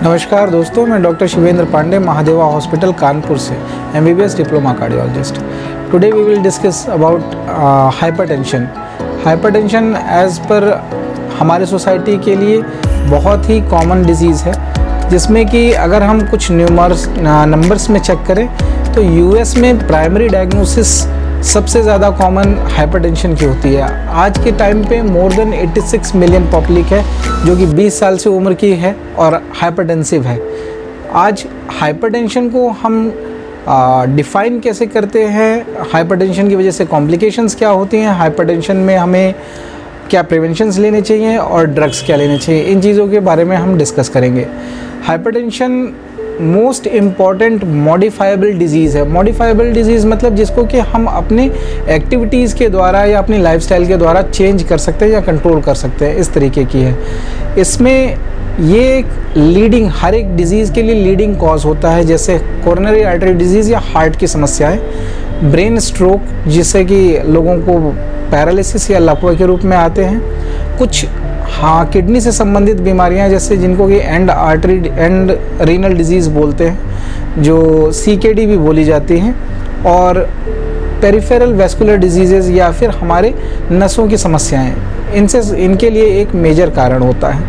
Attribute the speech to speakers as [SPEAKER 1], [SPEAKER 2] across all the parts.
[SPEAKER 1] नमस्कार दोस्तों, मैं डॉक्टर शिवेंद्र पांडे, महादेवा हॉस्पिटल कानपुर से MBBS diploma cardiologist. Today we will discuss about hypertension. Hypertension as per हमारे सोसाइटी के लिए बहुत ही कॉमन डिजीज़ है, जिसमें कि अगर हम कुछ नंबर्स में चेक करें तो US में प्राइमरी डायग्नोसिस सबसे ज़्यादा कॉमन हाइपरटेंशन की होती है। आज के टाइम पे मोर देन 86 मिलियन पब्लिक है जो कि 20 साल से उम्र की है और हाइपरटेंसिव है। आज हाइपरटेंशन को हम डिफ़ाइन कैसे करते हैं, हाइपरटेंशन की वजह से कॉम्प्लिकेशंस क्या होती हैं, हाइपरटेंशन में हमें क्या प्रिवेंशंस लेने चाहिए और ड्रग्स क्या लेने चाहिए, इन चीज़ों के बारे में हम डिस्कस करेंगे। Hypertension most important modifiable disease है। मॉडिफाइबल डिजीज़ मतलब जिसको कि हम अपने एक्टिविटीज़ के द्वारा या अपनी लाइफस्टाइल के द्वारा चेंज कर सकते हैं या कंट्रोल कर सकते हैं, इस तरीके की है। इसमें ये एक लीडिंग, हर एक डिज़ीज़ के लिए लीडिंग कॉज होता है, जैसे कोरोनरी आर्टरी डिजीज़ या हार्ट की समस्याएं, ब्रेन स्ट्रोक जिससे कि लोगों को पैरालिसिस या लकवा के रूप में आते हैं, कुछ किडनी से संबंधित बीमारियां जैसे जिनको कि एंड रीनल डिजीज़ बोलते हैं, जो CKD भी बोली जाती हैं, और पेरिफेरल वैस्कुलर डिजीज़ेज़ या फिर हमारे नसों की समस्याएं, इनके लिए एक मेजर कारण होता है।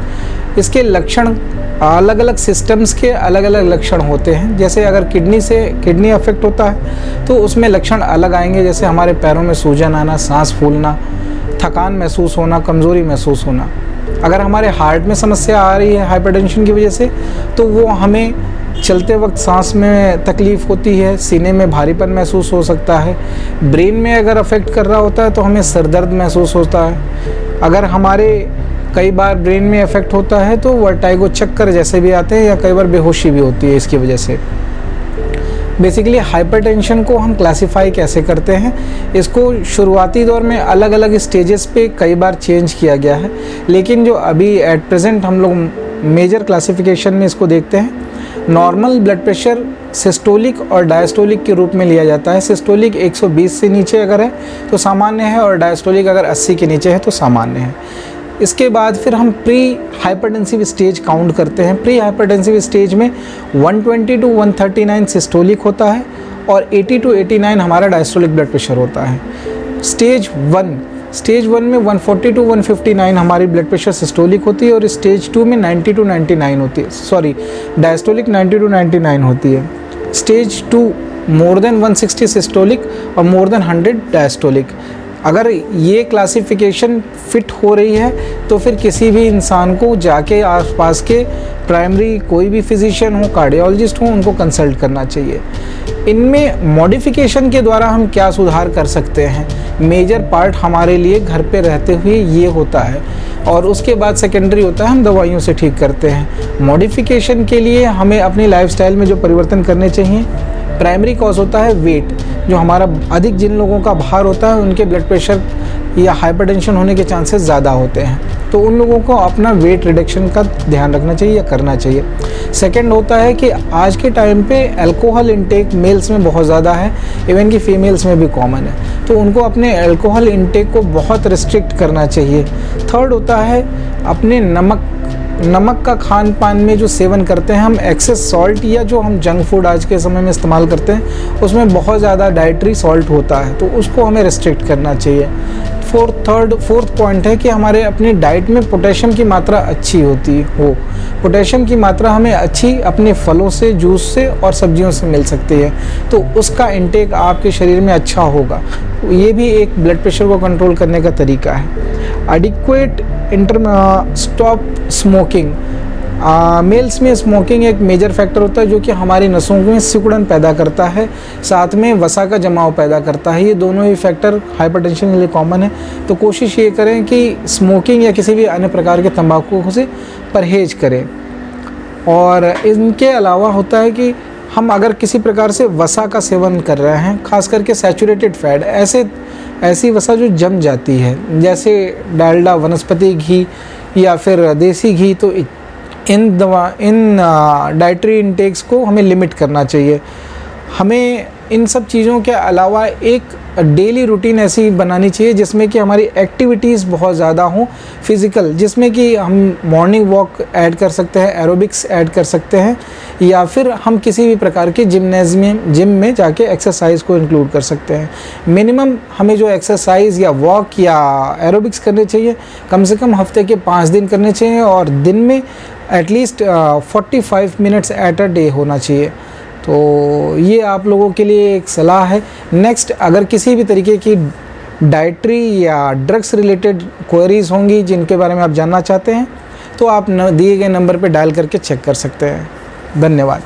[SPEAKER 1] इसके लक्षण अलग अलग सिस्टम्स के अलग अलग लक्षण होते हैं। जैसे अगर किडनी अफेक्ट होता है तो उसमें लक्षण अलग आएंगे, जैसे हमारे पैरों में सूजन आना, सांस फूलना, थकान महसूस होना, कमज़ोरी महसूस होना। अगर हमारे हार्ट में समस्या आ रही है हाइपरटेंशन की वजह से, तो वो हमें चलते वक्त सांस में तकलीफ़ होती है, सीने में भारीपन महसूस हो सकता है। ब्रेन में अगर अफेक्ट कर रहा होता है तो हमें सर दर्द महसूस होता है। अगर हमारे कई बार ब्रेन में अफेक्ट होता है तो वर्टाइगो, चक्कर जैसे भी आते हैं, या कई बार बेहोशी भी होती है इसकी वजह से। बेसिकली हाइपरटेंशन को हम क्लासिफाई कैसे करते हैं, इसको शुरुआती दौर में अलग अलग स्टेजेस पे कई बार चेंज किया गया है, लेकिन जो अभी एट प्रेजेंट हम लोग मेजर क्लासिफिकेशन में इसको देखते हैं, नॉर्मल ब्लड प्रेशर सिस्टोलिक और डायस्टोलिक के रूप में लिया जाता है। सिस्टोलिक 120 से नीचे अगर है तो सामान्य है, और डायस्टोलिक अगर 80 के नीचे है तो सामान्य है। इसके बाद फिर हम प्री हाइपरटेंसिव स्टेज काउंट करते हैं। प्री हाइपरटेंसिव स्टेज में 120 to 139 सिस्टोलिक होता है और 80 to 89 हमारा डायस्टोलिक ब्लड प्रेशर होता है। स्टेज 1 में 140 to 159 हमारी ब्लड प्रेशर सिस्टोलिक होती है, और स्टेज 2 में 90 to 99 होती है, सॉरी डायस्टोलिक 90 to 99 होती है। स्टेज 2 मोर देन 160 सिस्टोलिक और मोर देन 100 डायस्टोलिक। अगर ये क्लासिफिकेशन फिट हो रही है तो फिर किसी भी इंसान को जाके आसपास के प्राइमरी कोई भी फिजिशियन हो, कार्डियोलॉजिस्ट हो, उनको कंसल्ट करना चाहिए। इनमें मॉडिफिकेशन के द्वारा हम क्या सुधार कर सकते हैं, मेजर पार्ट हमारे लिए घर पे रहते हुए ये होता है, और उसके बाद सेकेंडरी होता है हम दवाइयों से ठीक करते हैं। मॉडिफिकेशन के लिए हमें अपनी लाइफस्टाइल में जो परिवर्तन करने चाहिए, प्राइमरी कॉज होता है वेट, जो हमारा अधिक जिन लोगों का भार होता है उनके ब्लड प्रेशर या हाइपरटेंशन होने के चांसेस ज़्यादा होते हैं, तो उन लोगों को अपना वेट रिडक्शन का ध्यान रखना चाहिए या करना चाहिए। सेकंड होता है कि आज के टाइम पे अल्कोहल इंटेक मेल्स में बहुत ज़्यादा है, इवन कि फीमेल्स में भी कॉमन है, तो उनको अपने अल्कोहल इंटेक को बहुत रिस्ट्रिक्ट करना चाहिए। थर्ड होता है अपने नमक का खान पान में जो सेवन करते हैं हम, एक्सेस सॉल्ट या जो हम जंक फूड आज के समय में इस्तेमाल करते हैं उसमें बहुत ज़्यादा डाइटरी सॉल्ट होता है, तो उसको हमें रिस्ट्रिक्ट करना चाहिए। फोर्थ पॉइंट है कि हमारे अपनी डाइट में पोटेशियम की मात्रा अच्छी होती हो। पोटेशियम की मात्रा हमें अच्छी अपने फलों से, जूस से और सब्जियों से मिल सकती है, तो उसका इंटेक आपके शरीर में अच्छा होगा। ये भी एक ब्लड प्रेशर को कंट्रोल करने का तरीका है। Adequate stop smoking. मेल्स में स्मोकिंग एक मेजर फैक्टर होता है जो कि हमारी नसों में सिकुड़न पैदा करता है, साथ में वसा का जमाव पैदा करता है। ये दोनों ही फैक्टर हाइपरटेंशन के लिए कॉमन है, तो कोशिश ये करें कि स्मोकिंग या किसी भी अन्य प्रकार के तंबाकू से परहेज करें। और इनके अलावा होता है कि हम अगर किसी प्रकार से वसा का सेवन कर रहे हैं, खास करके सैचुरेटेड फैट, ऐसी वसा जो जम जाती है, जैसे डालडा, वनस्पति घी या फिर देसी घी, तो इन डाइटरी इंटेक्स को हमें लिमिट करना चाहिए। हमें इन सब चीज़ों के अलावा एक डेली रूटीन ऐसी बनानी चाहिए जिसमें कि हमारी एक्टिविटीज़ बहुत ज़्यादा हों फिज़िकल, जिसमें कि हम मॉर्निंग वॉक ऐड कर सकते हैं, एरोबिक्स ऐड कर सकते हैं, या फिर हम किसी भी प्रकार के जिम में जाके एक्सरसाइज को इंक्लूड कर सकते हैं। मिनिमम हमें जो एक्सरसाइज या वॉक या एरोबिक्स करने चाहिए कम से कम हफ्ते के 5 दिन करने चाहिए, और दिन में at least 45 minutes at a day होना चाहिए। तो ये आप लोगों के लिए एक सलाह है। नेक्स्ट, अगर किसी भी तरीके की डाइटरी या ड्रग्स रिलेटेड क्वेरीज़ होंगी जिनके बारे में आप जानना चाहते हैं तो आप दिए गए नंबर पर डायल करके चेक कर सकते हैं। धन्यवाद।